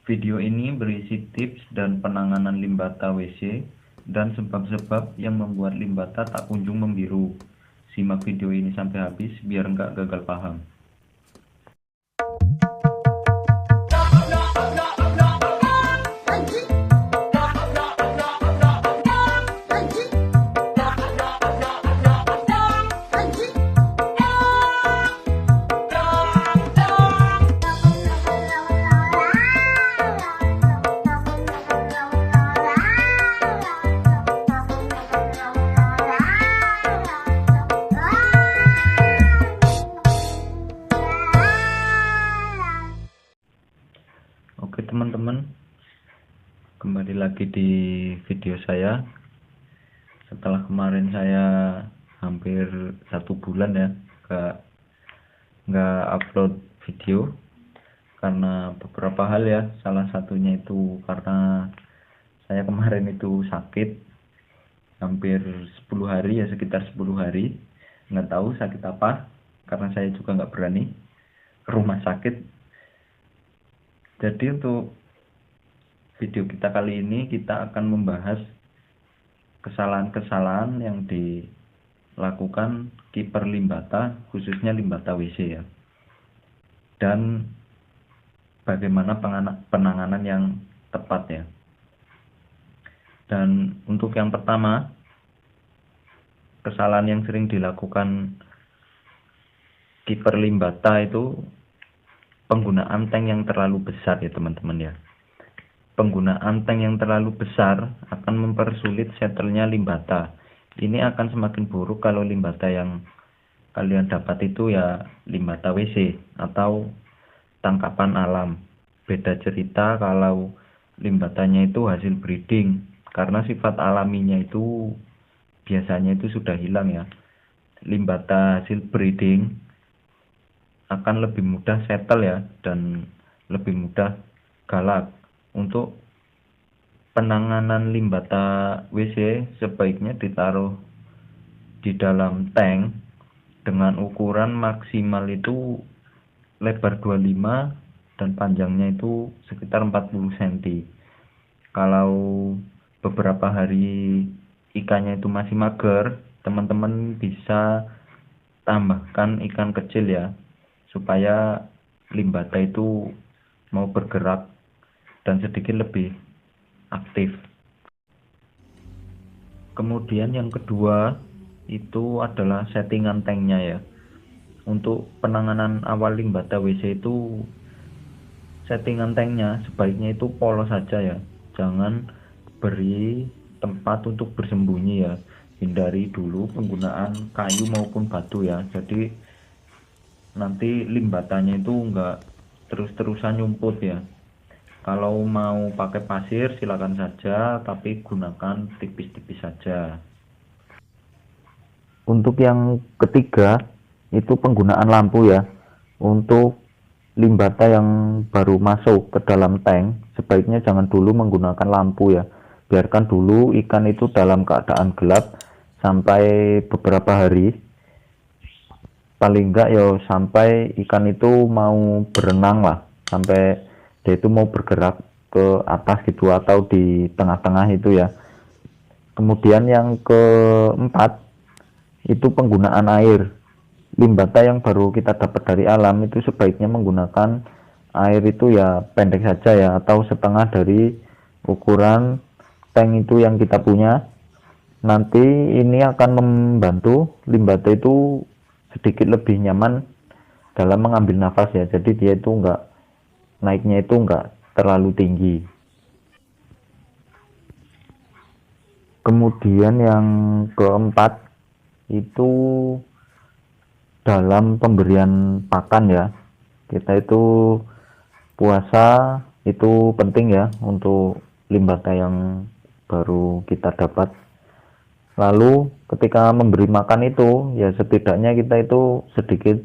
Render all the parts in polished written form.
Video ini berisi tips dan penanganan limbata WC dan sebab-sebab yang membuat limbata tak kunjung membiru. Simak video ini sampai habis biar nggak gagal paham. Oke teman-teman, kembali lagi di video saya. Setelah kemarin saya hampir 1 bulan ya nggak upload video karena beberapa hal ya. Salah satunya itu karena saya kemarin itu sakit hampir 10 hari ya, sekitar 10 hari. Nggak tahu sakit apa, karena saya juga nggak berani ke rumah sakit. Jadi untuk video kita kali ini kita akan membahas kesalahan-kesalahan yang dilakukan kiper limbata, khususnya limbata WC ya. Dan bagaimana penanganan yang tepat ya. Dan untuk yang pertama, kesalahan yang sering dilakukan kiper limbata itu penggunaan tank yang terlalu besar ya teman-teman ya. Penggunaan tank yang terlalu besar akan mempersulit setelnya limbata. Ini akan semakin buruk kalau limbata yang kalian dapat itu ya limbata WC atau tangkapan alam. Beda cerita kalau limbatanya itu hasil breeding, karena sifat alaminya itu biasanya itu sudah hilang ya. Limbata hasil breeding akan lebih mudah settle ya, dan lebih mudah galak. Untuk penanganan limbata WC sebaiknya ditaruh di dalam tank dengan ukuran maksimal itu lebar 25 dan panjangnya itu sekitar 40 cm. Kalau beberapa hari ikannya itu masih mager, teman-teman bisa tambahkan ikan kecil ya, supaya limbata itu mau bergerak dan sedikit lebih aktif. Kemudian yang kedua itu adalah settingan tanknya ya. Untuk penanganan awal limbata WC itu settingan tanknya sebaiknya itu polos saja ya. Jangan beri tempat untuk bersembunyi ya. Hindari dulu penggunaan kayu maupun batu ya. Jadi nanti limbatanya itu enggak terus-terusan nyumput ya. Kalau mau pakai pasir silakan saja, tapi gunakan tipis-tipis saja. Untuk yang ketiga itu penggunaan lampu ya. Untuk limbata yang baru masuk ke dalam tank sebaiknya jangan dulu menggunakan lampu ya. Biarkan dulu ikan itu dalam keadaan gelap sampai beberapa hari. Paling enggak ya sampai ikan itu mau berenang lah, sampai dia itu mau bergerak ke atas gitu atau di tengah-tengah itu ya. Kemudian yang keempat itu penggunaan air. Limbata yang baru kita dapat dari alam itu sebaiknya menggunakan air itu ya pendek saja ya, atau setengah dari ukuran tank itu yang kita punya. Nanti ini akan membantu limbata itu sedikit lebih nyaman dalam mengambil nafas ya. Jadi dia itu naiknya itu enggak terlalu tinggi. Kemudian yang keempat itu dalam pemberian pakan ya. Kita itu puasa itu penting ya untuk limbata yang baru kita dapat. Lalu ketika memberi makan itu ya setidaknya kita itu sedikit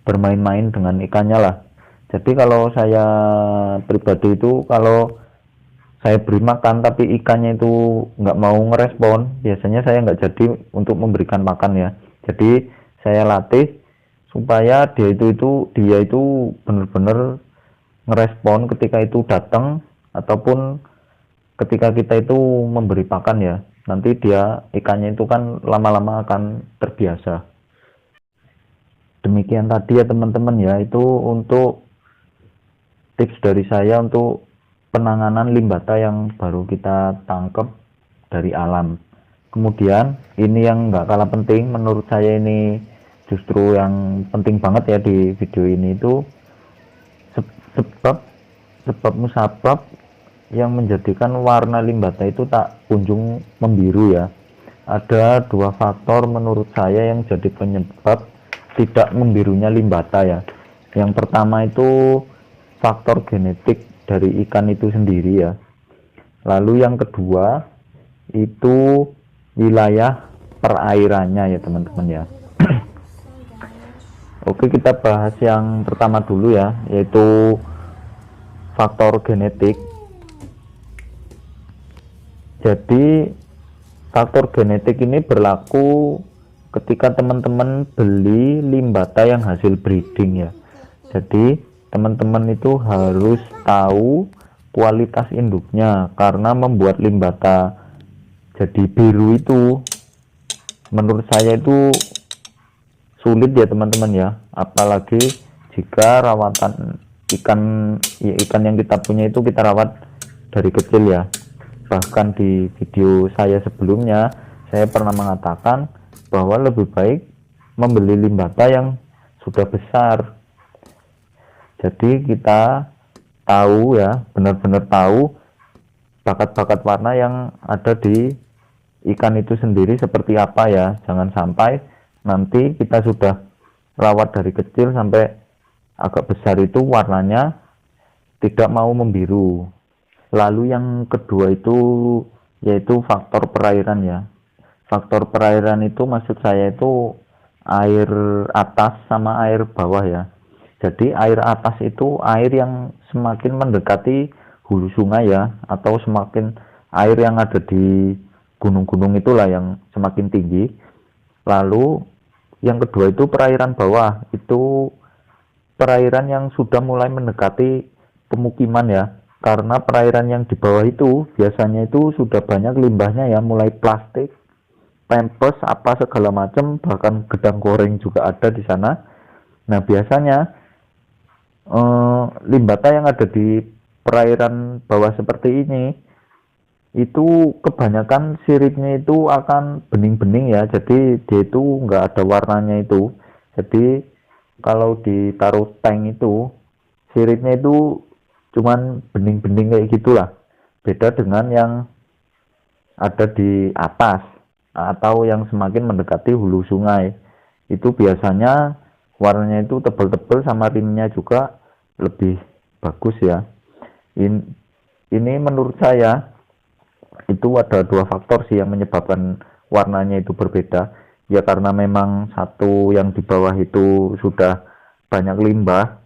bermain-main dengan ikannya lah. Jadi kalau saya pribadi itu kalau saya beri makan tapi ikannya itu nggak mau ngerespon, biasanya saya nggak jadi untuk memberikan makan ya. Jadi saya latih supaya dia itu benar-benar ngerespon ketika itu datang ataupun ketika kita itu memberi pakan ya. Nanti ikannya itu kan lama-lama akan terbiasa. Demikian tadi ya teman-teman ya, itu untuk tips dari saya untuk penanganan limbata yang baru kita tangkap dari alam. Kemudian ini yang nggak kalah penting menurut saya, ini justru yang penting banget ya di video ini, itu sebab musabab yang menjadikan warna limbata itu tak kunjung membiru ya. Ada dua faktor menurut saya yang jadi penyebab tidak membirunya limbata ya. Yang pertama itu faktor genetik dari ikan itu sendiri ya. Lalu yang kedua itu wilayah perairannya ya teman-teman ya. Oke, kita bahas yang pertama dulu ya, yaitu faktor genetik. Jadi faktor genetik ini berlaku ketika teman-teman beli limbata yang hasil breeding ya. Jadi teman-teman itu harus tahu kualitas induknya, karena membuat limbata jadi biru itu menurut saya itu sulit ya teman-teman ya, apalagi jika rawatan ikan yang kita punya itu kita rawat dari kecil ya. Bahkan di video saya sebelumnya saya pernah mengatakan bahwa lebih baik membeli limbata yang sudah besar. Jadi kita tahu ya, benar-benar tahu bakat-bakat warna yang ada di ikan itu sendiri seperti apa ya. Jangan sampai nanti kita sudah rawat dari kecil sampai agak besar itu warnanya tidak mau membiru. Lalu yang kedua itu yaitu faktor perairan ya. Faktor perairan itu maksud saya itu air atas sama air bawah ya. Jadi air atas itu air yang semakin mendekati hulu sungai ya, atau semakin air yang ada di gunung-gunung itulah yang semakin tinggi. Lalu yang kedua itu perairan bawah, itu perairan yang sudah mulai mendekati pemukiman ya. Karena perairan yang di bawah itu biasanya itu sudah banyak limbahnya ya, mulai plastik, pampers, apa segala macam, bahkan gedang goreng juga ada di sana. Nah biasanya limbata yang ada di perairan bawah seperti ini itu kebanyakan siripnya itu akan bening-bening ya, jadi dia itu nggak ada warnanya itu. Jadi kalau ditaruh tank itu siripnya itu cuman bening-bening kayak gitulah. Beda dengan yang ada di atas atau yang semakin mendekati hulu sungai, itu biasanya warnanya itu tebal-tebal sama rimnya juga lebih bagus ya. Ini menurut saya itu ada dua faktor sih yang menyebabkan warnanya itu berbeda ya, karena memang satu yang di bawah itu sudah banyak limbah.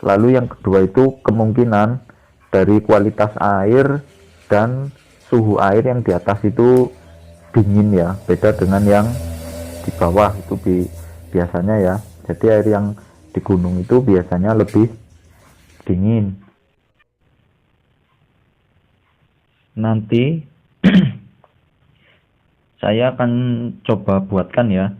Lalu yang kedua itu kemungkinan dari kualitas air dan suhu air yang di atas itu dingin ya, beda dengan yang di bawah itu biasanya ya. Jadi air yang di gunung itu biasanya lebih dingin. Nanti saya akan coba buatkan ya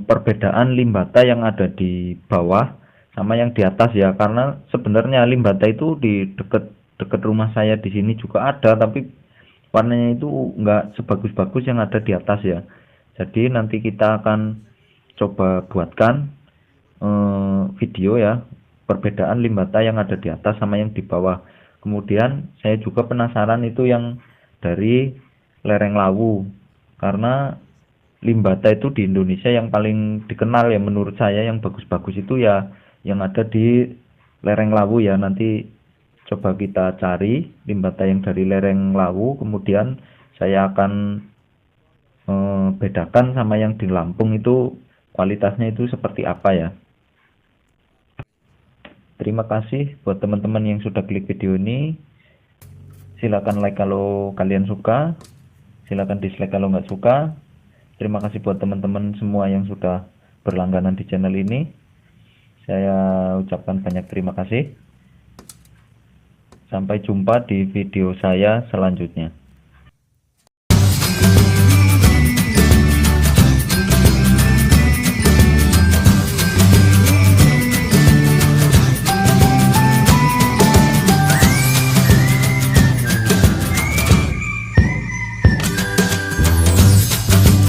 perbedaan limbata yang ada di bawah sama yang di atas ya, karena sebenarnya limbata itu di dekat rumah saya di sini juga ada, tapi warnanya itu enggak sebagus-bagus yang ada di atas ya. Jadi nanti kita akan coba buatkan video ya perbedaan limbata yang ada di atas sama yang di bawah. Kemudian saya juga penasaran itu yang dari lereng Lawu, karena limbata itu di Indonesia yang paling dikenal ya menurut saya, yang bagus-bagus itu ya yang ada di lereng Lawu ya. Nanti coba kita cari limbata yang dari lereng Lawu, kemudian saya akan bedakan sama yang di Lampung itu kualitasnya itu seperti apa ya. Terima kasih buat teman-teman yang sudah klik video ini. Silakan like kalau kalian suka, silakan dislike kalau nggak suka. Terima kasih buat teman-teman semua yang sudah berlangganan di channel ini. Saya ucapkan banyak terima kasih. Sampai jumpa di video saya selanjutnya.